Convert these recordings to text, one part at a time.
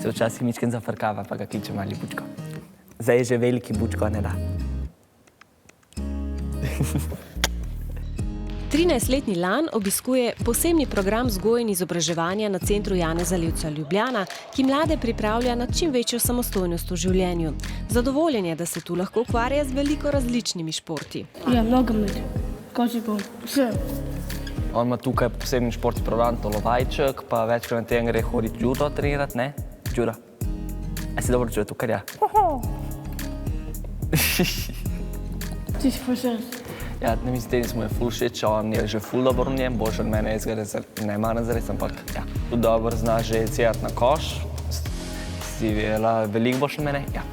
Se včasih mičken zafrkava, pa ga kliče mali bučko. Zdaj je že veliki bučko, ne da. 13-letni Lan obiskuje posebni program vzgoje in izobraževanja na Centru Janeza Levca Ljubljana, ki mlade pripravlja na čim večjo samostojnost v življenju. Zadovoljen je, da se tu lahko ukvarja z veliko različnimi športi. Ja, nogomet, košarko, vse. On ima tukaj posebni športni program telovadček, pa večkrat na teden gre hoditi judo trenirati, ne? Judo. A si dobro čuje tukaj, ja? Ti si pa še. Ja, ne mislim, tenis mu je ful všeč, on je že ful dober v njem, boljši od mene, jaz ga ne maram zares, ampak ja. Tudi dobro zna že cijati na koš, si veliko boljši od mene, ja.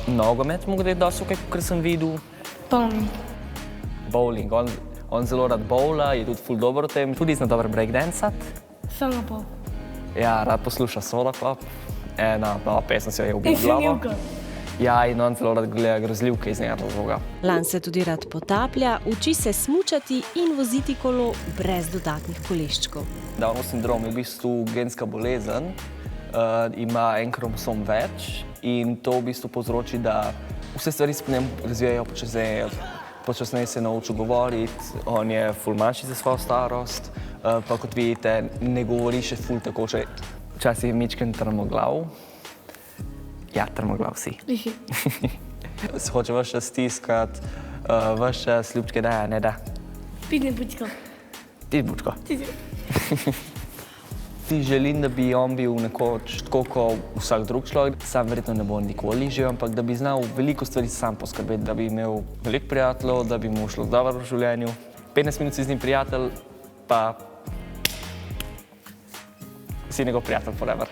Nogomet mu gre dosti okej, kakor sem videl. Bowling. Bowling, on zelo rad bowla, je tudi ful dober v tem, tudi zna dobro breakdancati. Samo pol. Ja, rad posluša Soda Pop, ena pesem si jo je ubil v glavo. Ja, in on zelo rad gleda grozljivke iz njega razloga. Lan se tudi rad potaplja, uči se smučati in voziti kolo brez dodatnih koleščkov. Downov sindrom je v bistvu genska bolezen, ima en kromosom več in to v bistvu povzroči, da vse stvari se po njem razvijajo počasneje. Počasneje se nauči govoriti, on je ful manjši za svojo starost, pa kot vidite, ne govori še ful tako, če včasih je mičken trmoglav. Ja, trmoglav si. Se hoče vaš čas stiskati, vaš čas ljubčke daja, ne da? Pidne bučko. Ti bučko. Ti si. Si želim, da bi on bil nekoč tako kot vsak drug človek. Sam verjetno ne bo nikoli živel, ampak da bi znal veliko stvari sam poskrbeti, da bi imel veliko prijateljev, da bi mu šlo dobro v življenju. 15 minut si z njim prijatelj, pa si njegov prijatelj forever.